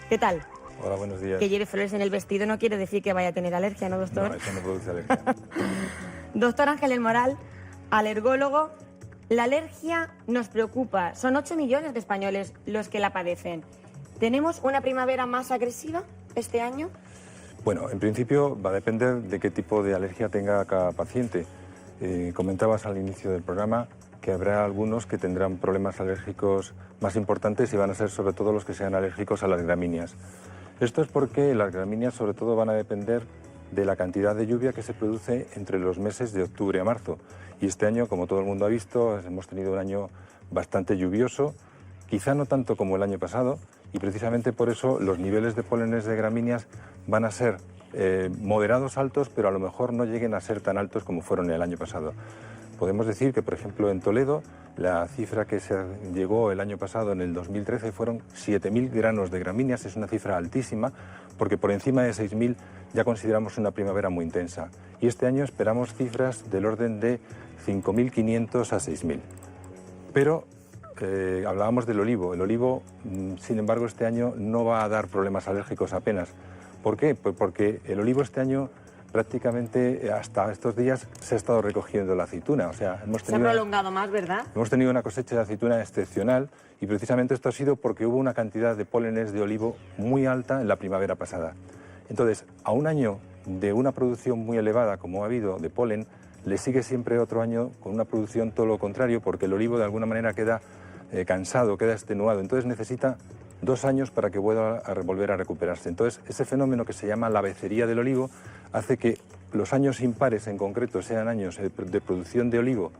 ¿Qué tal? Hola, buenos días. Que lleve flores en el vestido no quiere decir que vaya a tener alergia, ¿no, doctor? No, eso no produce alergia. Doctor Ángel del Moral, alergólogo. La alergia nos preocupa. Son 8 millones de españoles los que la padecen. ¿Tenemos una primavera más agresiva este año? Bueno, en principio va a depender de qué tipo de alergia tenga cada paciente. Comentabas al inicio del programa que habrá algunos que tendrán problemas alérgicos más importantes y van a ser sobre todo los que sean alérgicos a las gramíneas. Esto es porque las gramíneas sobre todo van a depender de la cantidad de lluvia que se produce entre los meses de octubre a marzo. Y este año, como todo el mundo ha visto, hemos tenido un año bastante lluvioso, quizá no tanto como el año pasado, y precisamente por eso los niveles de pólenes de gramíneas van a ser moderados altos, pero a lo mejor no lleguen a ser tan altos como fueron el año pasado. Podemos decir que, por ejemplo, en Toledo, la cifra que se llegó el año pasado, en el 2013, fueron 7.000 granos de gramíneas. Es una cifra altísima, porque por encima de 6.000 ya consideramos una primavera muy intensa. Y este año esperamos cifras del orden de 5.500 a 6.000. Pero hablábamos del olivo. El olivo, sin embargo, este año no va a dar problemas alérgicos apenas. ¿Por qué? Pues porque el olivo este año prácticamente hasta estos días se ha estado recogiendo la aceituna. O sea, Se ha prolongado más, ¿verdad? Hemos tenido una cosecha de aceituna excepcional y precisamente esto ha sido porque hubo una cantidad de pólenes de olivo muy alta en la primavera pasada. Entonces, a un año de una producción muy elevada como ha habido de polen, le sigue siempre otro año con una producción todo lo contrario, porque el olivo de alguna manera queda cansado, queda extenuado. Entonces necesita 2 años para que vuelva a volver a recuperarse. Entonces, ese fenómeno que se llama la becería del olivo hace que los años impares en concreto sean años de producción de olivo,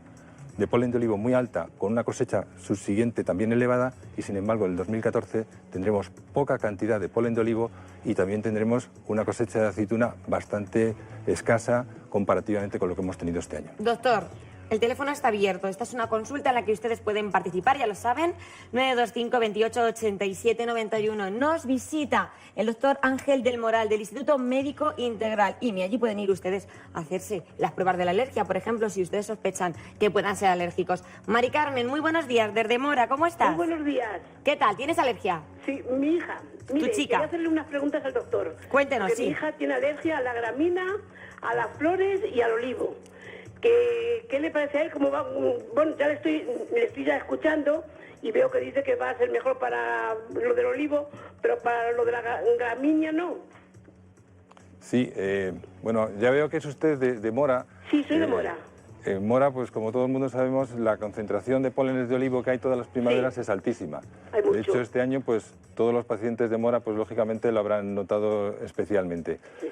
de polen de olivo muy alta, con una cosecha subsiguiente también elevada, y sin embargo en el 2014 tendremos poca cantidad de polen de olivo y también tendremos una cosecha de aceituna bastante escasa comparativamente con lo que hemos tenido este año. Doctor, el teléfono está abierto. Esta es una consulta en la que ustedes pueden participar, ya lo saben. 925 28 87 91. Nos visita el doctor Ángel del Moral, del Instituto Médico Integral. Y allí pueden ir ustedes a hacerse las pruebas de la alergia, por ejemplo, si ustedes sospechan que puedan ser alérgicos. Mari Carmen, muy buenos días, desde Mora, ¿cómo estás? Muy buenos días. ¿Qué tal? ¿Tienes alergia? Sí, mi hija. Mire, ¿Tu chica? quería hacerle unas preguntas al doctor. Cuéntenos, Porque sí. mi hija tiene alergia a la gramina, a las flores y al olivo. ¿Qué le parece a él? ¿Cómo va? Bueno, ya le estoy ya escuchando y veo que dice que va a ser mejor para lo del olivo, pero para lo de la gramínea no. Sí, bueno, ya veo que es usted de Mora. Sí, soy de Mora. En Mora, pues como todo el mundo sabemos, la concentración de pólenes de olivo que hay todas las primaveras es altísima. Hay mucho. De hecho, este año, pues todos los pacientes de Mora, pues lógicamente lo habrán notado especialmente. Sí.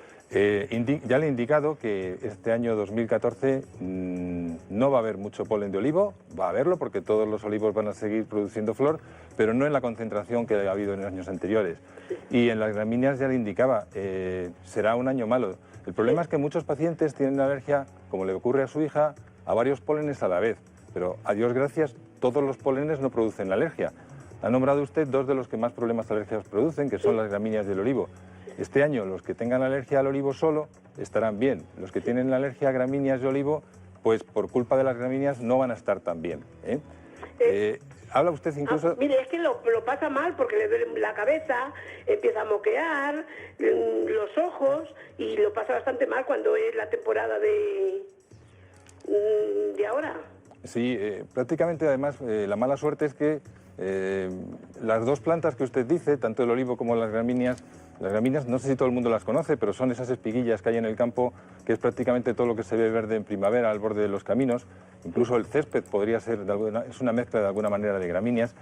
Ya le he indicado que este año 2014 no va a haber mucho polen de olivo, va a haberlo porque todos los olivos van a seguir produciendo flor, pero no en la concentración que ha habido en años anteriores. Y en las gramíneas ya le indicaba, será un año malo. El problema es que muchos pacientes tienen alergia, como le ocurre a su hija, a varios pólenes a la vez. Pero, a Dios gracias, todos los pólenes no producen la alergia. Ha nombrado usted 2 de los que más problemas alérgicos producen, que son las gramíneas y el olivo. Este año, los que tengan alergia al olivo solo estarán bien. Los que tienen la alergia a gramíneas y olivo, pues por culpa de las gramíneas no van a estar tan bien. Habla usted incluso... Mire, es que lo pasa mal porque le duele la cabeza, empieza a moquear, los ojos, y lo pasa bastante mal cuando es la temporada de ahora. Sí, prácticamente además la mala suerte es que las 2 plantas que usted dice, tanto el olivo como las gramíneas, no sé si todo el mundo las conoce, pero son esas espiguillas que hay en el campo, que es prácticamente todo lo que se ve verde en primavera al borde de los caminos. Incluso el césped podría ser, es una mezcla de alguna manera de gramíneas.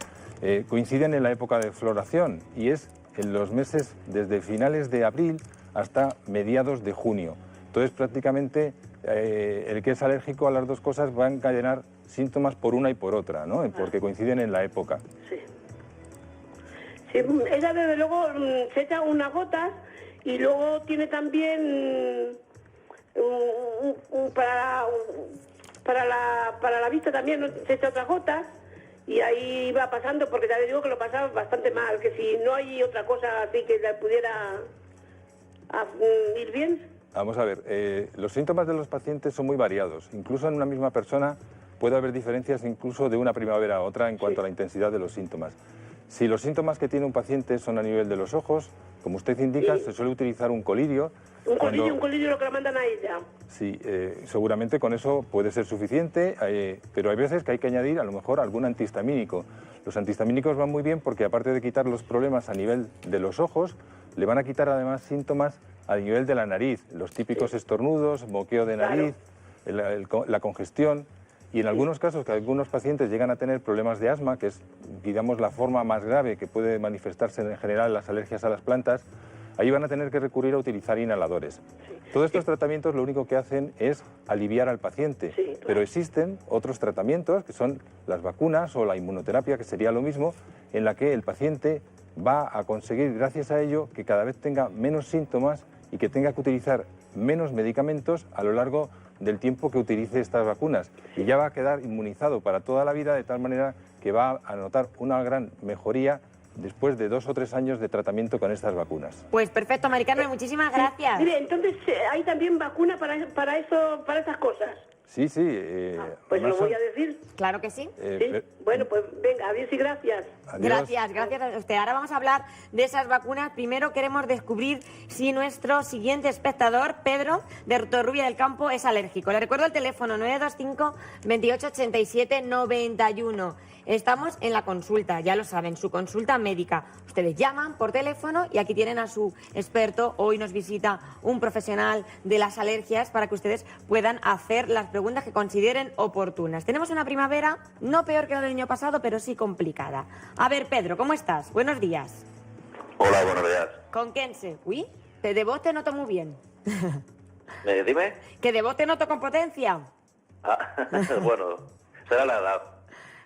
Coinciden en la época de floración y es en los meses desde finales de abril hasta mediados de junio. Entonces prácticamente el que es alérgico a las 2 cosas va a encadenar síntomas por una y por otra, ¿no? Porque coinciden en la época. Sí. Sí, ella desde luego se echa unas gotas y luego tiene también para la vista también se echa otras gotas y ahí va pasando, porque ya le digo que lo pasa bastante mal, que si no hay otra cosa así que le pudiera ir bien. Vamos a ver, los síntomas de los pacientes son muy variados. Incluso en una misma persona puede haber diferencias incluso de una primavera a otra en cuanto a la intensidad de los síntomas. Si los síntomas que tiene un paciente son a nivel de los ojos, como usted indica, se suele utilizar un colirio. Un colirio lo que le mandan a ella. Sí, seguramente con eso puede ser suficiente, pero hay veces que hay que añadir a lo mejor algún antihistamínico. Los antihistamínicos van muy bien porque aparte de quitar los problemas a nivel de los ojos, le van a quitar además síntomas a nivel de la nariz, los típicos estornudos, moqueo de nariz, la congestión. Y en algunos casos, que algunos pacientes llegan a tener problemas de asma, que es, digamos, la forma más grave que puede manifestarse en general las alergias a las plantas, ahí van a tener que recurrir a utilizar inhaladores. Todos estos tratamientos lo único que hacen es aliviar al paciente, pero existen otros tratamientos, que son las vacunas o la inmunoterapia, que sería lo mismo, en la que el paciente va a conseguir, gracias a ello, que cada vez tenga menos síntomas y que tenga que utilizar menos medicamentos a lo largo del tiempo que utilice estas vacunas. Y ya va a quedar inmunizado para toda la vida, de tal manera que va a notar una gran mejoría después de 2 o 3 años de tratamiento con estas vacunas. Pues perfecto, Mari Carmen, muchísimas gracias. Mire, entonces hay también vacuna para esas cosas. Sí, sí. Pues lo voy a decir. Claro que sí. Sí. Bueno, pues venga, adiós y gracias. Adiós. Gracias a usted. Ahora vamos a hablar de esas vacunas. Primero queremos descubrir si nuestro siguiente espectador, Pedro, de Torrubia del Campo, es alérgico. Le recuerdo el teléfono 925 28 87 91. Estamos en la consulta, ya lo saben, su consulta médica. Ustedes llaman por teléfono y aquí tienen a su experto. Hoy nos visita un profesional de las alergias para que ustedes puedan hacer las preguntas que consideren oportunas. Tenemos una primavera no peor que la del año pasado, pero sí complicada. A ver, Pedro, ¿cómo estás? Buenos días. Hola, buenos días. ¿Con quién se? Uy, de voz te noto muy bien. Dime. ¿Que de voz te noto con potencia? Ah, bueno, será la edad.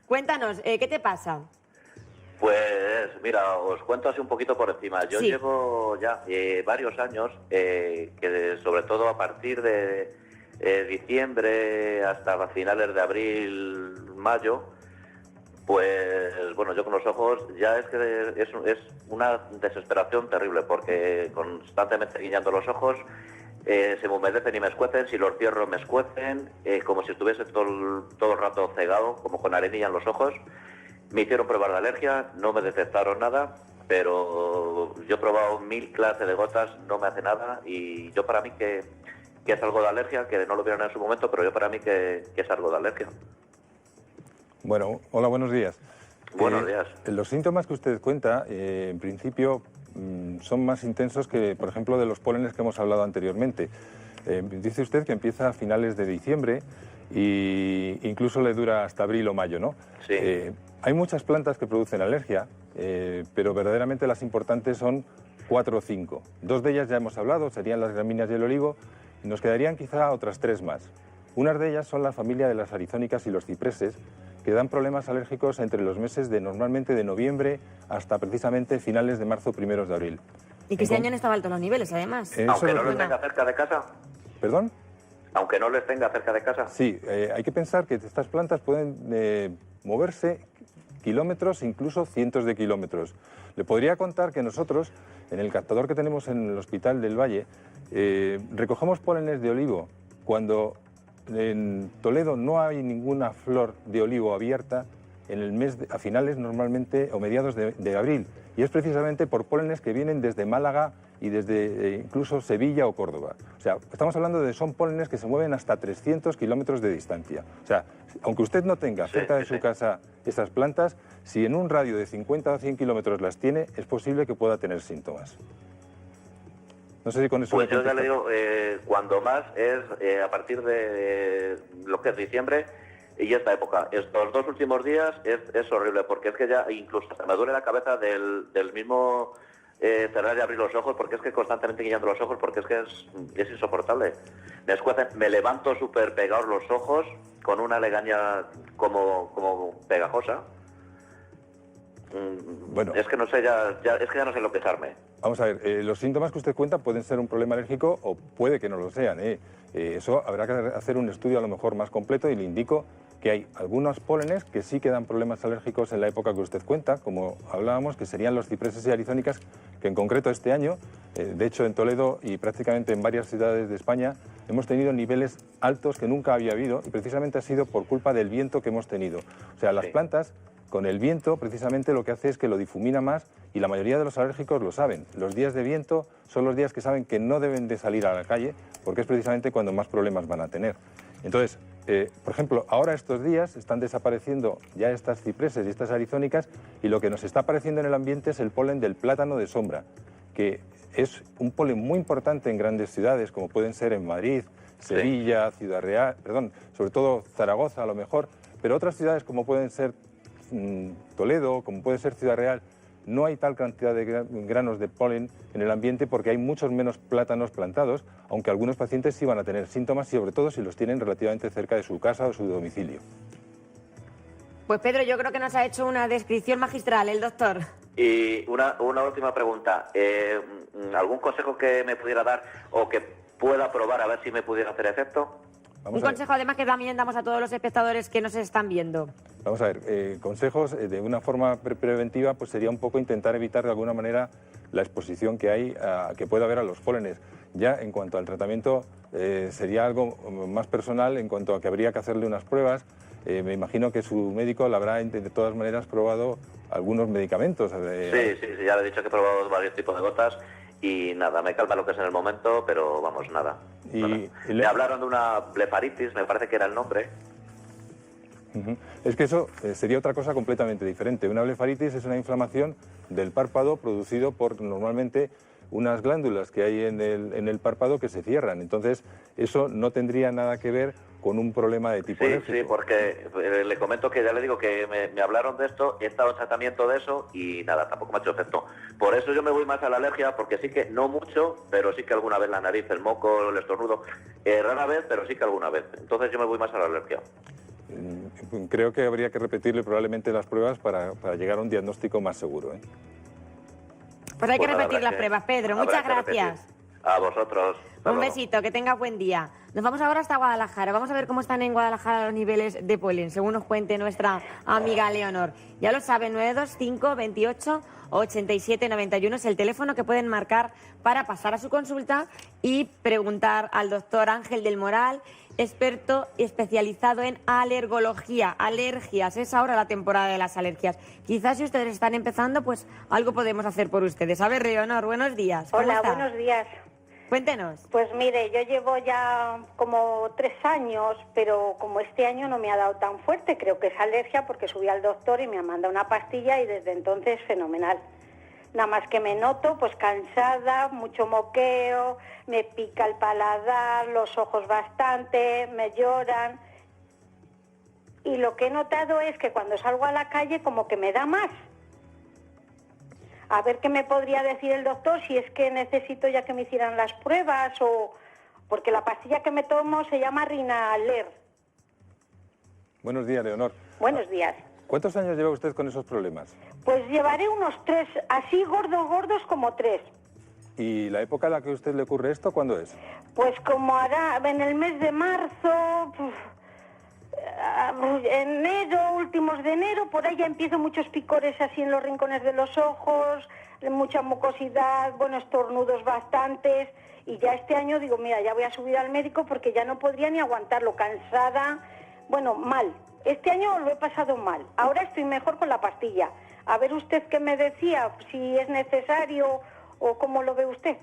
Cuéntanos, ¿qué te pasa? Pues mira, os cuento así un poquito por encima. Yo llevo ya varios años que sobre todo a partir de diciembre hasta finales de abril, mayo, pues bueno, yo con los ojos ya es que es una desesperación terrible porque constantemente guiñando los ojos se me humedecen y me escuecen, si los cierro me escuecen, como si estuviese todo el rato cegado, como con arenilla en los ojos. Me hicieron pruebas de alergia, no me detectaron nada, pero yo he probado 1000 clases de gotas, no me hace nada, y yo para mí que es algo de alergia, que no lo vieron en su momento, pero yo para mí que es algo de alergia. Bueno, hola, buenos días. Buenos días. Los síntomas que usted cuenta, en principio, son más intensos que, por ejemplo, de los pólenes que hemos hablado anteriormente. Dice usted que empieza a finales de diciembre e incluso le dura hasta abril o mayo, ¿no? Sí. Hay muchas plantas que producen alergia, pero verdaderamente las importantes son 4 o 5. 2 de ellas ya hemos hablado, serían las gramíneas y el olivo, y nos quedarían quizá otras 3 más. Unas de ellas son la familia de las arizónicas y los cipreses, que dan problemas alérgicos entre los meses de normalmente de noviembre hasta precisamente finales de marzo, primeros de abril. Y que este año han estado altos los niveles, además. Aunque no les tenga cerca de casa. ¿Perdón? Aunque no les tenga cerca de casa. Sí, hay que pensar que estas plantas pueden moverse kilómetros, incluso cientos de kilómetros. Le podría contar que nosotros, en el captador que tenemos en el Hospital del Valle, recogemos pólenes de olivo cuando en Toledo no hay ninguna flor de olivo abierta en el mes a finales normalmente o mediados de abril, y es precisamente por pólenes que vienen desde Málaga y desde incluso Sevilla o Córdoba. O sea, estamos hablando de son pólenes que se mueven hasta 300 kilómetros de distancia. O sea, aunque usted no tenga cerca de su casa esas plantas, si en un radio de 50 o 100 kilómetros las tiene, es posible que pueda tener síntomas. No sé si con eso... Pues yo ya le digo, cuando más es a partir de lo que es diciembre y esta época. Estos 2 últimos días es horrible, porque es que ya incluso hasta me duele la cabeza del mismo cerrar y abrir los ojos, porque es que constantemente guiñando los ojos, porque es que es insoportable. Me escuecen, me levanto súper pegados los ojos, con una legaña como pegajosa. Bueno. Es que no sé, es que ya no sé lo que echarme. Vamos a ver, los síntomas que usted cuenta pueden ser un problema alérgico o puede que no lo sean. Eso habrá que hacer un estudio a lo mejor más completo, y le indico que hay algunos pólenes que sí que dan problemas alérgicos en la época que usted cuenta, como hablábamos, que serían los cipreses y arizónicas, que en concreto este año, de hecho en Toledo y prácticamente en varias ciudades de España, hemos tenido niveles altos que nunca había habido, y precisamente ha sido por culpa del viento que hemos tenido. O sea, las plantas, con el viento precisamente lo que hace es que lo difumina más y la mayoría de los alérgicos lo saben. Los días de viento son los días que saben que no deben de salir a la calle porque es precisamente cuando más problemas van a tener. Entonces, por ejemplo, ahora estos días están desapareciendo ya estas cipreses y estas arizónicas y lo que nos está apareciendo en el ambiente es el polen del plátano de sombra, que es un polen muy importante en grandes ciudades como pueden ser en Madrid, Sevilla, Ciudad Real, perdón, sobre todo Zaragoza a lo mejor, pero otras ciudades como pueden ser Toledo, como puede ser Ciudad Real, no hay tal cantidad de granos de polen en el ambiente porque hay muchos menos plátanos plantados, aunque algunos pacientes sí van a tener síntomas y sobre todo si los tienen relativamente cerca de su casa o su domicilio. Pues Pedro, yo creo que nos ha hecho una descripción magistral el doctor. Y una última pregunta. ¿Algún consejo que me pudiera dar o que pueda probar a ver si me pudiera hacer efecto? Un consejo además que también damos a todos los espectadores que nos están viendo. Vamos a ver, consejos de una forma preventiva pues sería un poco intentar evitar de alguna manera la exposición que hay, que puede haber a los pólenes. Ya en cuanto al tratamiento sería algo más personal en cuanto a que habría que hacerle unas pruebas. Me imagino que su médico le habrá de todas maneras probado algunos medicamentos. Sí, ya le he dicho que he probado varios tipos de gotas y nada, me calma lo que es en el momento, pero vamos, nada. Me hablaron de una blefaritis, me parece que era el nombre. Es que eso sería otra cosa completamente diferente. Una blefaritis es una inflamación del párpado producido por normalmente unas glándulas que hay en el párpado que se cierran. Entonces, eso no tendría nada que ver con un problema de tipo alérgico. Sí, porque le comento que ya le digo que me hablaron de esto, he estado en tratamiento de eso y nada, tampoco me ha hecho efecto. Por eso yo me voy más a la alergia, porque sí que no mucho, pero sí que alguna vez la nariz, el moco, el estornudo, rara vez, pero sí que alguna vez. Entonces yo me voy más a la alergia. Creo que habría que repetirle probablemente las pruebas para llegar a un diagnóstico más seguro. Pues hay que repetir las pruebas, Pedro. Muchas gracias. A vosotros. Un besito, que tengas buen día. Nos vamos ahora hasta Guadalajara. Vamos a ver cómo están en Guadalajara los niveles de polen, según nos cuente nuestra amiga Leonor. Ya lo saben, 925 28 87 91 es el teléfono que pueden marcar para pasar a su consulta y preguntar al doctor Ángel del Moral, experto especializado en alergología, alergias. Es ahora la temporada de las alergias. Quizás si ustedes están empezando, pues algo podemos hacer por ustedes. A ver, Leonor, buenos días. ¿Cómo Hola, está? buenos días. Cuéntenos. Pues mire, yo llevo ya como 3 años, pero como este año no me ha dado tan fuerte, creo que es alergia porque subí al doctor y me ha mandado una pastilla y desde entonces fenomenal. Nada más que me noto pues cansada, mucho moqueo, me pica el paladar, los ojos bastante, me lloran. Y lo que he notado es que cuando salgo a la calle como que me da más. A ver qué me podría decir el doctor, si es que necesito ya que me hicieran las pruebas o... Porque la pastilla que me tomo se llama Rinaler. Buenos días, Leonor. Buenos días. ¿Cuántos años lleva usted con esos problemas? Pues llevaré unos 3, así gordos como 3. ¿Y la época en la que a usted le ocurre esto, cuándo es? Pues como hará en el mes de marzo, enero, últimos de enero, por ahí ya empiezo muchos picores así en los rincones de los ojos, mucha mucosidad, estornudos bastantes. Y ya este año digo, mira, ya voy a subir al médico porque ya no podría ni aguantarlo, cansada, mal. Este año lo he pasado mal. Ahora estoy mejor con la pastilla. A ver usted qué me decía, si es necesario o cómo lo ve usted.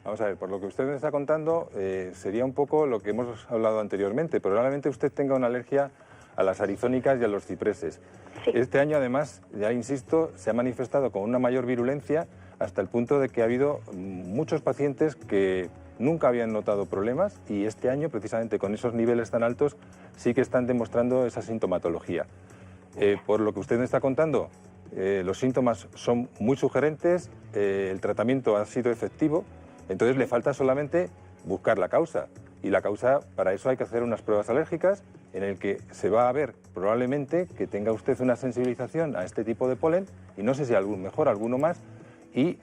Vamos a ver, por lo que usted me está contando, sería un poco lo que hemos hablado anteriormente. Probablemente usted tenga una alergia a las arizónicas y a los cipreses. Sí. Este año, además, ya insisto, se ha manifestado con una mayor virulencia hasta el punto de que ha habido muchos pacientes que nunca habían notado problemas y este año, precisamente con esos niveles tan altos, sí que están demostrando esa sintomatología. Por lo que usted me está contando, los síntomas son muy sugerentes, el tratamiento ha sido efectivo, entonces le falta solamente buscar la causa. Y la causa, para eso hay que hacer unas pruebas alérgicas en el que se va a ver probablemente que tenga usted una sensibilización a este tipo de polen y no sé si alguno más. Y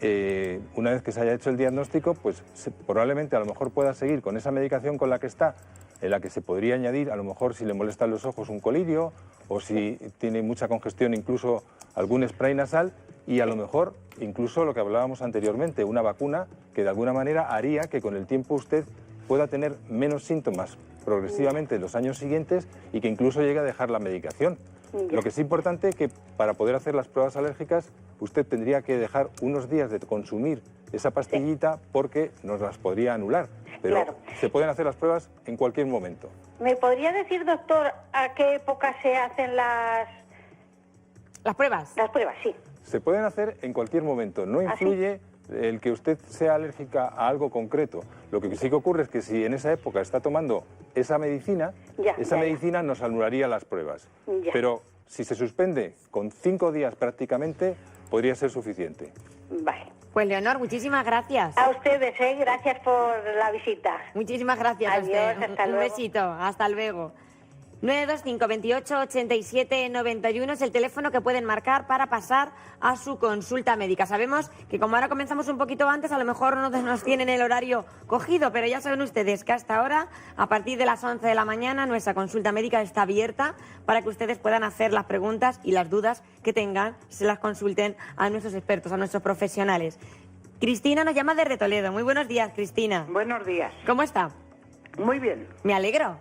una vez que se haya hecho el diagnóstico, pues probablemente a lo mejor pueda seguir con esa medicación con la que está, en la que se podría añadir, a lo mejor si le molestan los ojos, un colirio, o si tiene mucha congestión, incluso algún spray nasal, y a lo mejor incluso lo que hablábamos anteriormente, una vacuna que de alguna manera haría que con el tiempo usted pueda tener menos síntomas progresivamente en los años siguientes y que incluso llegue a dejar la medicación. Ya. Lo que es importante es que para poder hacer las pruebas alérgicas usted tendría que dejar unos días de consumir esa pastillita porque nos las podría anular. Pero Claro. se pueden hacer las pruebas en cualquier momento. ¿Me podría decir, doctor, a qué época se hacen las pruebas. pruebas? Sí. Se pueden hacer en cualquier momento. No ¿Ah, sí? influye el que usted sea alérgica a algo concreto. Lo que sí que ocurre es que si en esa época está tomando esa medicina, esa medicina nos anularía las pruebas. Ya. Pero si se suspende con 5 días prácticamente, podría ser suficiente. Vale. Pues Leonor, muchísimas gracias. A ustedes, gracias por la visita. Muchísimas gracias a Adiós, usted. hasta Un luego. besito, hasta luego. 925 28 87 91 es el teléfono que pueden marcar para pasar a su consulta médica. Sabemos que como ahora comenzamos un poquito antes, a lo mejor no nos tienen el horario cogido, pero ya saben ustedes que hasta ahora, a partir de las 11 de la mañana, nuestra consulta médica está abierta para que ustedes puedan hacer las preguntas y las dudas que tengan, se las consulten a nuestros expertos, a nuestros profesionales. Cristina nos llama desde Toledo. Muy buenos días, Cristina. Buenos días. ¿Cómo está? Muy bien. Me alegro.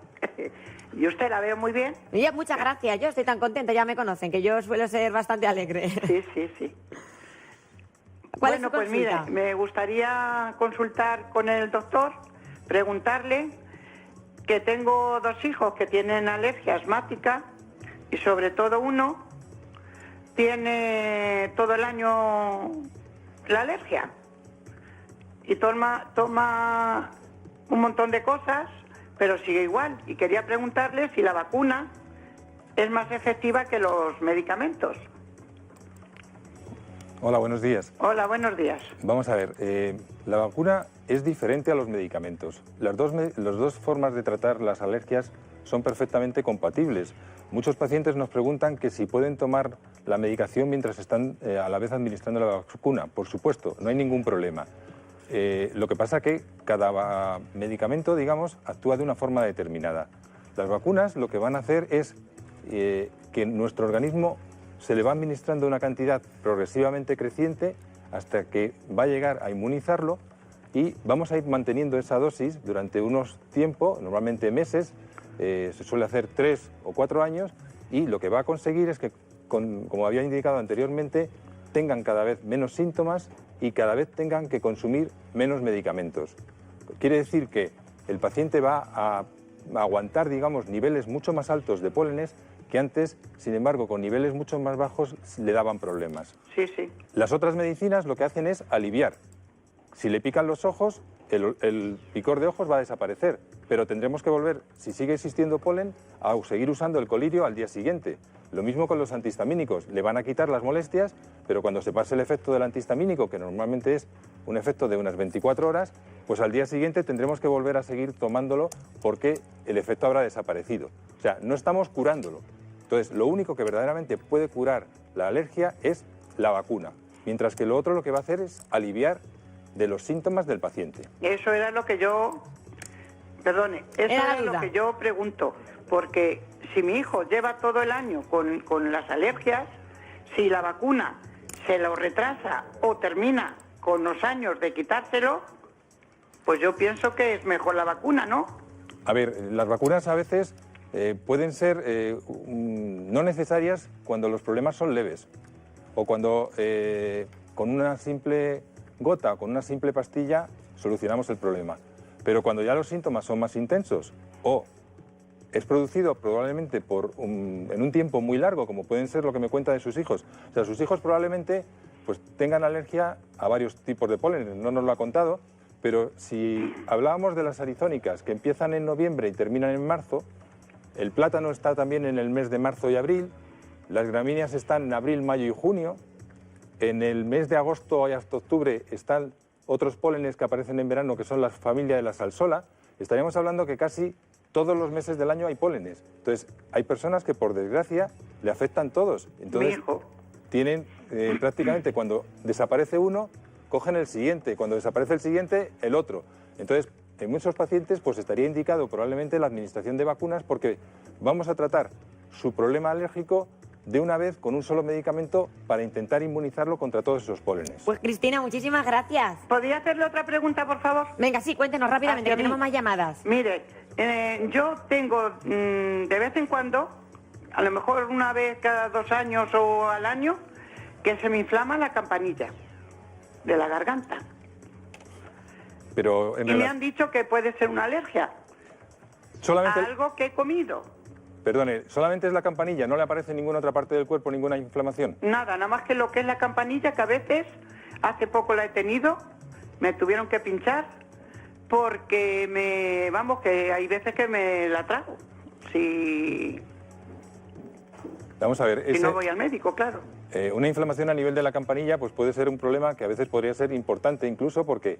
¿Y usted la veo muy bien? Ya, muchas gracias. Yo estoy tan contenta, ya me conocen, que yo suelo ser bastante alegre. Sí, sí, sí. ¿Cuál Bueno, es su pues mire, consulta? me gustaría consultar con el doctor, preguntarle que tengo 2 hijos que tienen alergia asmática y sobre todo uno tiene todo el año la alergia y toma un montón de cosas, pero sigue igual. Y quería preguntarle si la vacuna es más efectiva que los medicamentos. Hola, buenos días. Hola, buenos días. Vamos a ver, la vacuna es diferente a los medicamentos. Las dos formas de tratar las alergias son perfectamente compatibles. Muchos pacientes nos preguntan que si pueden tomar la medicación mientras están a la vez administrando la vacuna. Por supuesto, no hay ningún problema. Lo que pasa que cada medicamento, digamos, actúa de una forma determinada. Las vacunas lo que van a hacer es que nuestro organismo se le va administrando una cantidad progresivamente creciente hasta que va a llegar a inmunizarlo y vamos a ir manteniendo esa dosis durante unos tiempos, normalmente meses, se suele hacer 3 o 4 años y lo que va a conseguir es que, como había indicado anteriormente, tengan cada vez menos síntomas y cada vez tengan que consumir menos medicamentos. Quiere decir que el paciente va a aguantar, digamos, niveles mucho más altos de pólenes que antes, sin embargo, con niveles mucho más bajos le daban problemas. Sí, sí. Las otras medicinas lo que hacen es aliviar. Si le pican los ojos, el picor de ojos va a desaparecer, pero tendremos que volver, si sigue existiendo polen, a seguir usando el colirio al día siguiente. Lo mismo con los antihistamínicos, le van a quitar las molestias, pero cuando se pase el efecto del antihistamínico, que normalmente es un efecto de unas 24 horas, pues al día siguiente tendremos que volver a seguir tomándolo porque el efecto habrá desaparecido. O sea, no estamos curándolo. Entonces, lo único que verdaderamente puede curar la alergia es la vacuna, mientras que lo otro lo que va a hacer es aliviar de los síntomas del paciente. Eso era lo que yo... Perdone, eso era lo que yo pregunto, porque si mi hijo lleva todo el año con las alergias, si la vacuna se lo retrasa o termina con los años de quitárselo, pues yo pienso que es mejor la vacuna, ¿no? A ver, las vacunas a veces pueden ser no necesarias cuando los problemas son leves o cuando con una simple gota o con una simple pastilla solucionamos el problema. Pero cuando ya los síntomas son más intensos o es producido probablemente en un tiempo muy largo, como pueden ser lo que me cuenta de sus hijos. O sea, sus hijos probablemente pues, tengan alergia a varios tipos de polen, no nos lo ha contado, pero si hablábamos de las arizónicas que empiezan en noviembre y terminan en marzo, el plátano está también en el mes de marzo y abril, las gramíneas están en abril, mayo y junio, en el mes de agosto y hasta octubre están otros pólenes que aparecen en verano, que son la familia de la salsola. Estaríamos hablando que casi todos los meses del año hay pólenes. Entonces, hay personas que, por desgracia, le afectan todos. Entonces, tienen prácticamente, cuando desaparece uno, cogen el siguiente. Cuando desaparece el siguiente, el otro. Entonces, en muchos pacientes, pues estaría indicado probablemente la administración de vacunas porque vamos a tratar su problema alérgico de una vez con un solo medicamento para intentar inmunizarlo contra todos esos pólenes. Pues Cristina, muchísimas gracias. ¿Podría hacerle otra pregunta, por favor? Venga, sí, cuéntenos rápidamente, que tenemos más llamadas. Mire, yo tengo de vez en cuando a lo mejor una vez cada 2 años o al año, que se me inflama la campanilla de la garganta. Pero y me han dicho que puede ser una alergia solamente... a algo que he comido. Perdone, ¿solamente es la campanilla? ¿No le aparece en ninguna otra parte del cuerpo ninguna inflamación? Nada más que lo que es la campanilla, que a veces, hace poco la he tenido, me tuvieron que pinchar, porque que hay veces que me la trago. Si Vamos a ver, no voy al médico, claro. Una inflamación a nivel de la campanilla pues puede ser un problema que a veces podría ser importante incluso porque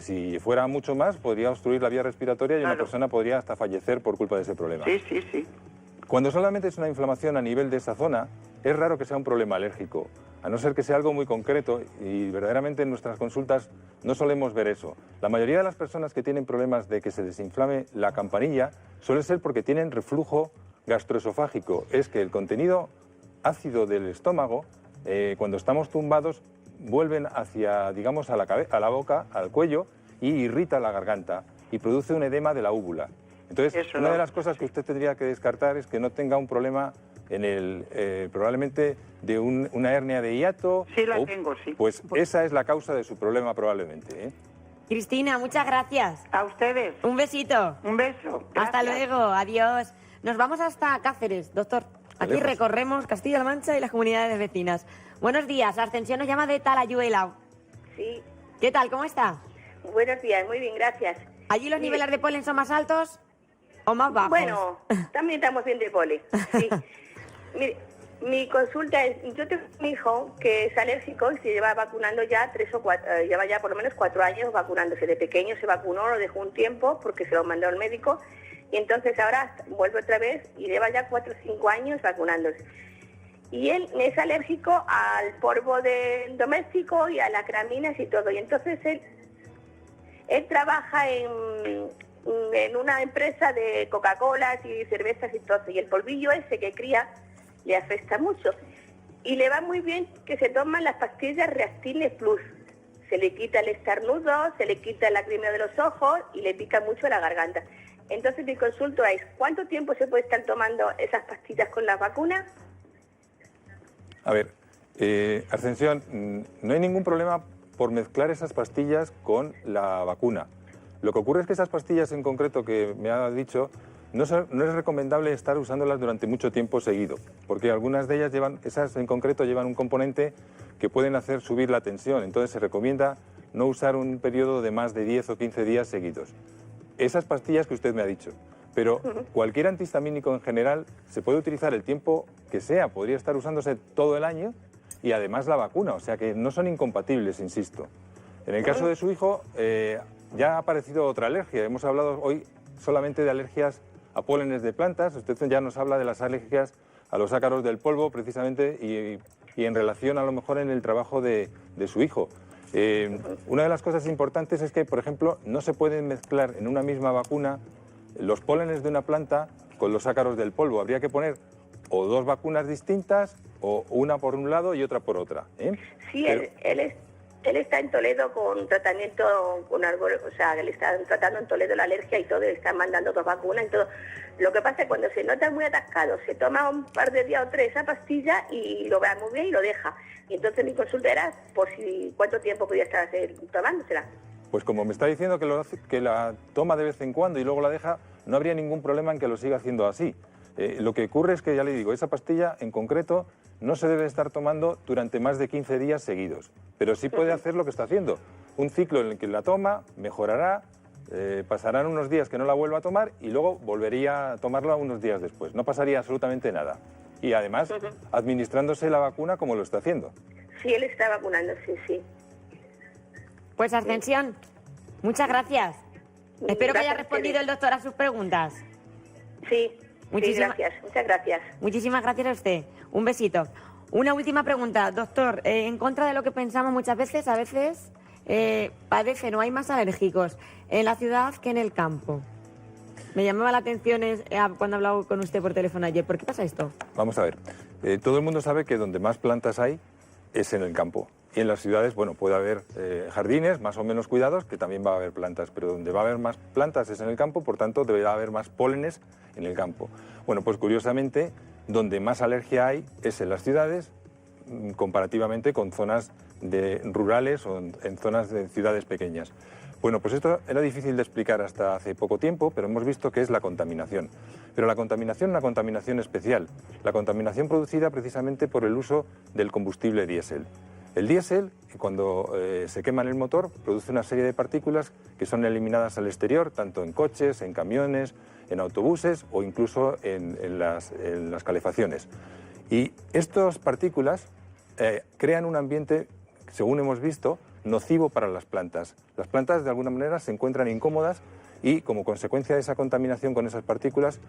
si fuera mucho más podría obstruir la vía respiratoria y una persona podría hasta fallecer por culpa de ese problema. Sí. Cuando solamente es una inflamación a nivel de esa zona, es raro que sea un problema alérgico, a no ser que sea algo muy concreto y verdaderamente en nuestras consultas no solemos ver eso. La mayoría de las personas que tienen problemas de que se desinflame la campanilla suele ser porque tienen reflujo gastroesofágico, es que el contenido ácido del estómago, cuando estamos tumbados, vuelven hacia, digamos, a la boca, al cuello, y irrita la garganta y produce un edema de la úvula. Entonces, una de las cosas que usted tendría que descartar es que no tenga un problema probablemente de una hernia de hiato. Sí, la tengo, sí. Pues esa es la causa de su problema probablemente, ¿eh? Cristina, muchas gracias. A ustedes. Un besito. Un beso. Gracias. Hasta luego, adiós. Nos vamos hasta Cáceres, doctor. Aquí recorremos Castilla-La Mancha y las comunidades vecinas. Buenos días, Ascensión nos llama de Talayuela. Sí. ¿Qué tal, cómo está? Buenos días, muy bien, gracias. ¿Allí los niveles de polen son más altos o más bajos? Bueno, también estamos bien de polen, sí. Mire, mi consulta es, yo tengo un hijo que es alérgico y se lleva vacunando ya 3 o 4, lleva ya por lo menos 4 años vacunándose. De pequeño se vacunó, lo dejó un tiempo porque se lo mandó el médico y entonces ahora vuelve otra vez y lleva ya 4 o 5 años vacunándose. Y él es alérgico al polvo doméstico y a las graminas y todo. Y entonces él trabaja en una empresa de Coca-Cola y cervezas y todo. Y el polvillo ese que cría le afecta mucho. Y le va muy bien que se toman las pastillas Reactine Plus. Se le quita el estornudo, se le quita la lagrimeo de los ojos y le pica mucho la garganta. Entonces mi consulta es, ¿cuánto tiempo se puede estar tomando esas pastillas con las vacunas? A ver, Ascensión, no hay ningún problema por mezclar esas pastillas con la vacuna. Lo que ocurre es que esas pastillas en concreto que me ha dicho, no es recomendable estar usándolas durante mucho tiempo seguido, porque algunas de ellas esas en concreto llevan un componente que pueden hacer subir la tensión, entonces se recomienda no usar un periodo de más de 10 o 15 días seguidos. Esas pastillas que usted me ha dicho, pero cualquier antihistamínico en general se puede utilizar el tiempo que sea, podría estar usándose todo el año y además la vacuna, o sea que no son incompatibles, insisto. En el caso de su hijo ya ha aparecido otra alergia, hemos hablado hoy solamente de alergias a pólenes de plantas, usted ya nos habla de las alergias a los ácaros del polvo precisamente y en relación a lo mejor en el trabajo de su hijo. Una de las cosas importantes es que, por ejemplo, no se pueden mezclar en una misma vacuna los pólenes de una planta con los ácaros del polvo. Habría que poner o 2 vacunas distintas o una por un lado y otra por otra. Sí, pero él está en Toledo con tratamiento, con algo, o sea, le están tratando en Toledo la alergia y todo, le están mandando 2 vacunas y todo. Lo que pasa es que cuando se nota muy atascado, se toma un par de días o 3 esa pastilla y lo va muy bien y lo deja. Y entonces mi consulta era por si cuánto tiempo podía estar tomándosela. Pues como me está diciendo que la toma de vez en cuando y luego la deja, no habría ningún problema en que lo siga haciendo así. Lo que ocurre es que, ya le digo, esa pastilla en concreto no se debe estar tomando durante más de 15 días seguidos, pero sí puede hacer lo que está haciendo. Un ciclo en el que la toma, mejorará, pasarán unos días que no la vuelva a tomar y luego volvería a tomarla unos días después. No pasaría absolutamente nada. Y además, administrándose la vacuna como lo está haciendo. Sí, él está vacunándose, sí. Pues Ascensión, muchas gracias. Espero que haya respondido el doctor a sus preguntas. Sí, gracias, muchas gracias. Muchísimas gracias a usted. Un besito. Una última pregunta, doctor. En contra de lo que pensamos muchas veces, a veces padecen o hay más alérgicos en la ciudad que en el campo. Me llamaba la atención cuando hablaba con usted por teléfono ayer. ¿Por qué pasa esto? Vamos a ver. Todo el mundo sabe que donde más plantas hay es en el campo. Y en las ciudades, bueno, puede haber jardines más o menos cuidados, que también va a haber plantas, pero donde va a haber más plantas es en el campo, por tanto deberá haber más pólenes en el campo. Bueno, pues curiosamente, donde más alergia hay es en las ciudades, comparativamente con zonas rurales o en zonas de ciudades pequeñas. Bueno, pues esto era difícil de explicar hasta hace poco tiempo, pero hemos visto que es la contaminación. Pero la contaminación es una contaminación especial, la contaminación producida precisamente por el uso del combustible diésel. El diésel, cuando se quema en el motor, produce una serie de partículas que son eliminadas al exterior, tanto en coches, en camiones, en autobuses o incluso en las calefacciones. Y estas partículas crean un ambiente, según hemos visto, nocivo para las plantas. Las plantas, de alguna manera, se encuentran incómodas y, como consecuencia de esa contaminación con esas partículas,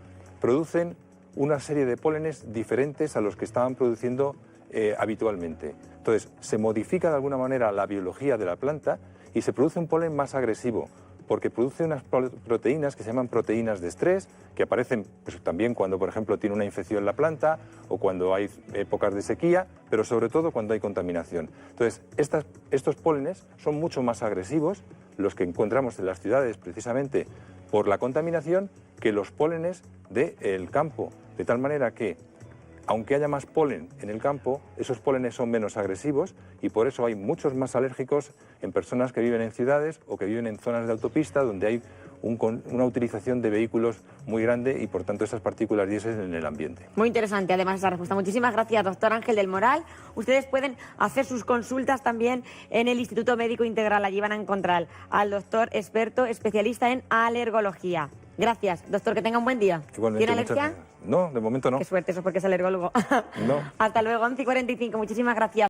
producen una serie de pólenes diferentes a los que estaban produciendo habitualmente. Entonces, se modifica de alguna manera la biología de la planta y se produce un polen más agresivo, porque produce unas proteínas que se llaman proteínas de estrés, que aparecen pues, también cuando, por ejemplo, tiene una infección la planta o cuando hay épocas de sequía, pero sobre todo cuando hay contaminación. Entonces, estos pólenes son mucho más agresivos, los que encontramos en las ciudades precisamente por la contaminación, que los pólenes del campo, de tal manera que, aunque haya más polen en el campo, esos pólenes son menos agresivos y por eso hay muchos más alérgicos en personas que viven en ciudades o que viven en zonas de autopista donde hay una utilización de vehículos muy grande y por tanto esas partículas diésel en el ambiente. Muy interesante además esa respuesta. Muchísimas gracias, doctor Ángel del Moral. Ustedes pueden hacer sus consultas también en el Instituto Médico Integral. Allí van a encontrar al doctor experto especialista en alergología. Gracias, doctor, que tenga un buen día. Igualmente, ¿Tiene alergia? No, de momento no. Qué suerte, eso es porque es alergólogo. No. Hasta luego, 11:45. Muchísimas gracias.